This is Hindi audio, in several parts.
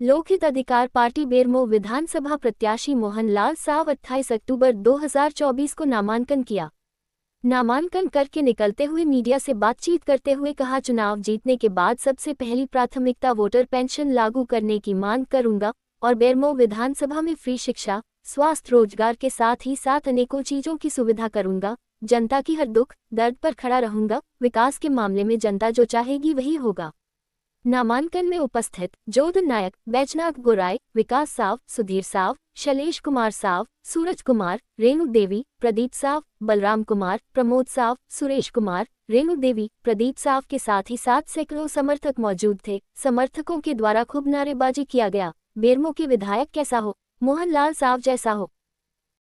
लोकहित अधिकार पार्टी बेरमो विधानसभा प्रत्याशी मोहनलाल साव 28 अक्टूबर 2024 को नामांकन किया। नामांकन करके निकलते हुए मीडिया से बातचीत करते हुए कहा, चुनाव जीतने के बाद सबसे पहली प्राथमिकता वोटर पेंशन लागू करने की मांग करूंगा और बेरमो विधानसभा में फ्री शिक्षा, स्वास्थ्य, रोजगार के साथ ही साथ अनेकों चीजों की सुविधा करूंगा। जनता की हर दुख दर्द पर खड़ा रहूंगा। विकास के मामले में जनता जो चाहेगी वही होगा। नामांकन में उपस्थित जोधन नायक, बैजनाथ गोराई, विकास साव, सुधीर साव, शैलेश कुमार साव, सूरज कुमार, रेणु देवी, प्रदीप साव, बलराम कुमार, प्रमोद साव, सुरेश कुमार, रेणु देवी, प्रदीप साव के साथ ही सैकड़ों समर्थक मौजूद थे। समर्थकों के द्वारा खूब नारेबाजी किया गया। बेरमो के विधायक कैसा हो, मोहनलाल साव जैसा हो।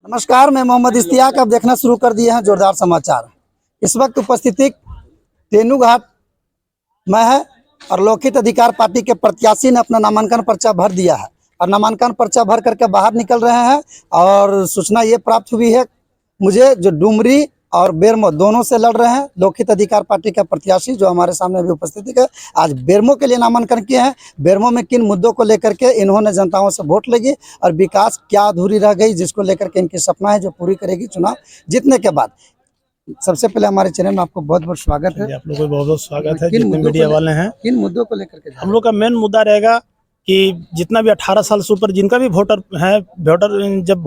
नमस्कार, मैं मोहम्मद इश्तियाक। आप देखना शुरू कर दिए हैं जोरदार समाचार। इस वक्त उपस्थिति तेनूघाट में है और लोकहित अधिकार पार्टी के प्रत्याशी ने अपना नामांकन पर्चा भर दिया है और नामांकन पर्चा भर करके बाहर निकल रहे हैं। और सूचना ये प्राप्त हुई है मुझे, जो डुमरी और बेरमो दोनों से लड़ रहे हैं लोकहित अधिकार पार्टी का प्रत्याशी, जो हमारे सामने अभी उपस्थित है, आज बेरमो के लिए नामांकन किए हैं। बेरमो में किन मुद्दों को लेकर के इन्होंने जनताओं से वोट लेगी और विकास क्या अधूरी रह गई जिसको लेकर के इनकी सपना है जो पूरी करेगी चुनाव जीतने के बाद। सबसे पहले हमारे चैनल में आपको बहुत बहुत स्वागत है। आप लोगों को बहुत बहुत स्वागत है। जितने मीडिया वाले हैं, किन मुद्दों को लेकर के हम लोग का मेन मुद्दा रहेगा कि जितना भी 18 साल से ऊपर जिनका भी वोटर है, जब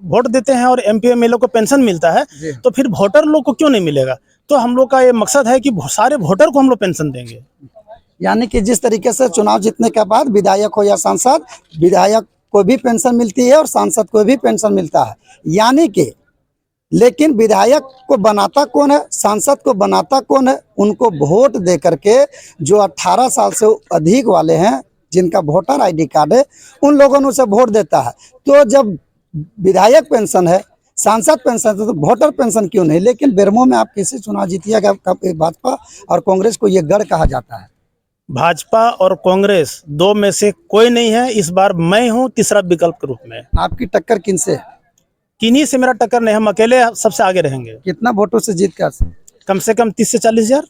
वोट देते हैं और एमपी एमएलए को पेंशन मिलता है, तो फिर वोटर लोग को क्यों नहीं मिलेगा। तो हम लोग का ये मकसद है कि सारे वोटर को हम लोग पेंशन देंगे। यानी कि जिस तरीके से चुनाव जीतने के बाद विधायक हो या सांसद, विधायक को भी पेंशन मिलती है और सांसद को भी पेंशन मिलता है। यानी कि लेकिन विधायक को बनाता कौन है, सांसद को बनाता कौन है? उनको वोट दे करके जो 18 साल से अधिक वाले हैं, जिनका वोटर आईडी कार्ड है, उन लोगों ने उसे वोट देता है। तो जब विधायक पेंशन है, सांसद पेंशन है, तो वोटर पेंशन क्यों नहीं? लेकिन बेरमो में आप किसी चुनाव जीतिएगा, भाजपा और कांग्रेस को ये गढ़ कहा जाता है। भाजपा और कांग्रेस दो में से कोई नहीं है। इस बार मैं हूँ तीसरा विकल्प के रूप में। आपकी टक्कर किनसे है? किन्हीं से मेरा टक्कर नहीं, हम अकेले सबसे आगे रहेंगे। कितना वोटों से जीत कर? कम से कम 30 से 40 हजार।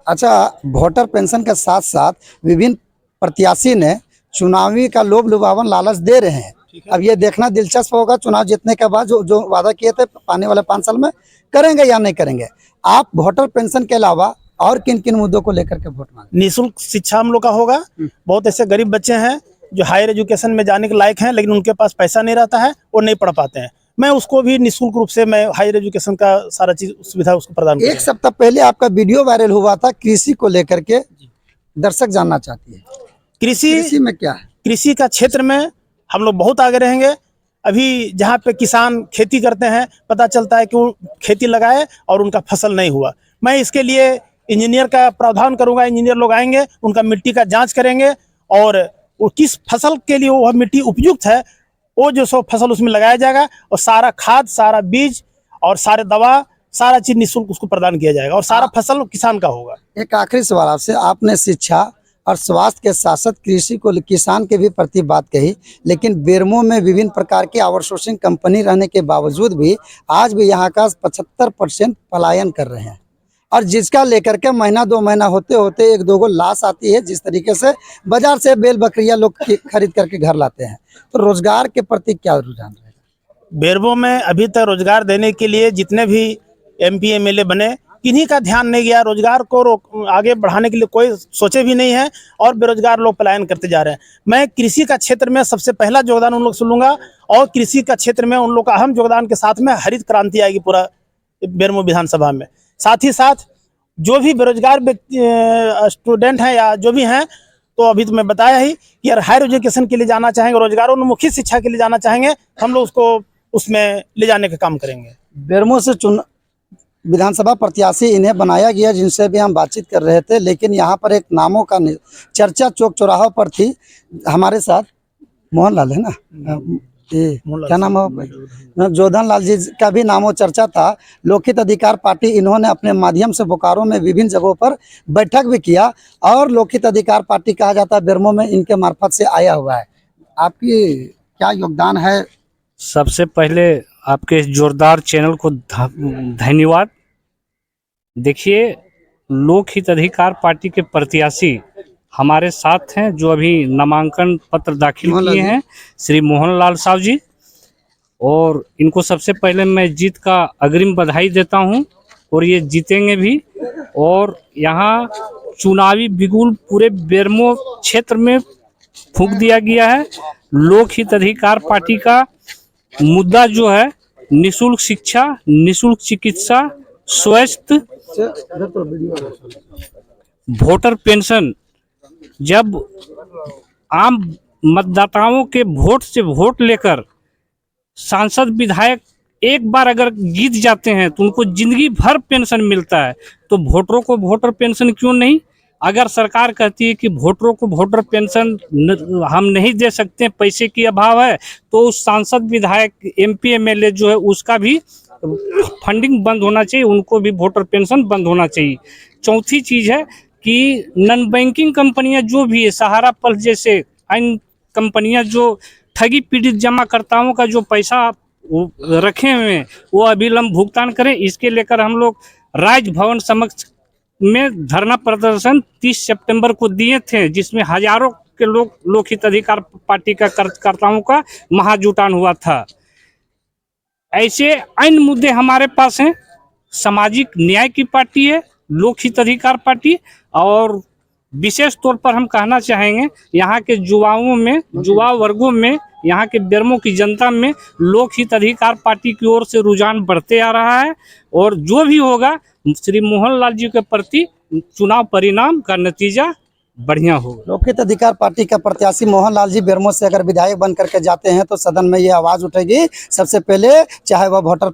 अच्छा, वोटर पेंशन के साथ साथ विभिन्न प्रत्याशी ने चुनावी का लोभ लुभावन लालच दे रहे हैं। अब ये देखना दिलचस्प होगा चुनाव जीतने के बाद जो वादा किए थे आने वाले 5 साल में करेंगे या नहीं करेंगे। आप वोटर पेंशन के अलावा और किन किन मुद्दों को लेकर के वोट मांगे? निःशुल्क शिक्षा हम लोग का होगा। बहुत ऐसे गरीब बच्चे हैं जो हायर एजुकेशन में जाने के लायक हैं, लेकिन उनके पास पैसा नहीं रहता है और नहीं पढ़ पाते हैं। मैं उसको भी निःशुल्क रूप से मैं हायर एजुकेशन का सारा चीज सुविधा उसको प्रदान करूंगा। 1 सप्ताह पहले आपका वीडियो वायरल हुआ था कृषि को लेकर के, दर्शक जानना चाहती है कृषि में क्या है? कृषि का क्षेत्र में हम लोग बहुत आगे रहेंगे। अभी जहाँ पे किसान खेती करते हैं, पता चलता है कि वो खेती लगाए और उनका फसल नहीं हुआ। मैं इसके लिए इंजीनियर का प्रावधान करूंगा। इंजीनियर लोग आएंगे, उनका मिट्टी का जांच करेंगे और वो किस फसल के लिए वह मिट्टी उपयुक्त है, वो जो सो फसल उसमें लगाया जाएगा और सारा खाद, सारा बीज और सारे दवा, सारा चीज निःशुल्क उसको प्रदान किया जाएगा और सारा फसल किसान का होगा। एक आखिरी सवाल आपसे, आपने शिक्षा और स्वास्थ्य के साथ साथ कृषि को, किसान के भी प्रति बात कही, लेकिन बेरमो में विभिन्न प्रकार की आउटसोर्सिंग कंपनी रहने के बावजूद भी आज भी यहाँ का 75% पलायन कर रहे हैं और जिसका लेकर के महीना 2 महीना होते होते 1-2 गो लाश आती है। जिस तरीके से बाजार से बेल बकरियां लोग खरीद करके घर लाते हैं, तो रोजगार के प्रति क्या रुझान रहेगा? बेरमो में अभी तक रोजगार देने के लिए जितने भी एमपी एमएलए बने, किन्हीं का ध्यान नहीं गया। रोजगार को आगे बढ़ाने के लिए कोई सोचे भी नहीं है और बेरोजगार लोग पलायन करते जा रहे हैं। मैं कृषि का क्षेत्र में सबसे पहला योगदान उन लोग से लूंगा और कृषि का क्षेत्र में उन लोग का अहम योगदान के साथ में हरित क्रांति आएगी पूरा बेरमो विधानसभा में। साथ ही साथ जो भी बेरोजगार स्टूडेंट हैं या जो भी हैं, तो अभी तो मैं बताया ही कि यार हायर एजुकेशन के लिए जाना चाहेंगे, रोजगारोन्मुखी शिक्षा के लिए जाना चाहेंगे, हम लोग उसको उसमें ले जाने का काम करेंगे। बेरमो से विधानसभा प्रत्याशी इन्हें बनाया गया, जिनसे भी हम बातचीत कर रहे थे, लेकिन यहाँ पर एक नामों का चर्चा चौक चौराहों पर थी। हमारे साथ मोहनलाल है ना, क्या नाम है, जोधन लाल जी का भी नामो चर्चा था। लोकहित अधिकार पार्टी इन्होंने अपने माध्यम से बोकारो में विभिन्न जगहों पर बैठक भी किया और लोकहित अधिकार पार्टी कहा जाता है बेरमो में इनके मार्फत से आया हुआ है। आपकी क्या योगदान है? सबसे पहले आपके जोरदार चैनल को धन्यवाद। देखिए, लोकहित अधिकार पार्टी के प्रत्याशी हमारे साथ हैं जो अभी नामांकन पत्र दाखिल किए हैं, श्री मोहनलाल साहब जी, और इनको सबसे पहले मैं जीत का अग्रिम बधाई देता हूं और ये जीतेंगे भी। और यहाँ चुनावी बिगुल पूरे बेरमो क्षेत्र में फूंक दिया गया है। लोक हित अधिकार पार्टी का मुद्दा जो है निःशुल्क शिक्षा, निःशुल्क चिकित्सा, स्वास्थ्य, वोटर पेंशन, जब आम मतदाताओं के वोट से वोट लेकर सांसद विधायक एक बार अगर जीत जाते हैं तो उनको जिंदगी भर पेंशन मिलता है, तो वोटरों को वोटर पेंशन क्यों नहीं? अगर सरकार कहती है कि वोटरों को वोटर पेंशन हम नहीं दे सकते, पैसे की अभाव है, तो उस सांसद विधायक एमपी एमएलए जो है उसका भी फंडिंग बंद होना चाहिए, उनको भी वोटर पेंशन बंद होना चाहिए। चौथी चीज़ है कि नॉन बैंकिंग कंपनियां जो भी है, सहारा पल्स जैसे अन्य कंपनियां जो ठगी पीड़ित जमाकर्ताओं का जो पैसा रखे हुए हैं वो अविलंब भुगतान करें। इसके लेकर हम लोग राजभवन समक्ष में धरना प्रदर्शन 30 सितंबर को दिए थे, जिसमें हजारों के लोग लोक हित अधिकार पार्टी का कार्यकर्ताओं का महाजुटान हुआ था। ऐसे अन्य मुद्दे हमारे पास हैं। सामाजिक न्याय की पार्टी है लोक हित अधिकार पार्टी, और विशेष तौर पर हम कहना चाहेंगे यहाँ के युवा वर्गों में, यहाँ के बेरमो की जनता में लोक हित अधिकार पार्टी की ओर से रुझान बढ़ते आ रहा है। और जो भी होगा श्री मोहनलाल जी के प्रति चुनाव परिणाम का नतीजा बढ़िया होगा। लोक हित अधिकार पार्टी का प्रत्याशी मोहनलाल जी बेरमो से अगर विधायक बन करके जाते हैं तो सदन में ये आवाज उठेगी सबसे पहले, चाहे वह वोटर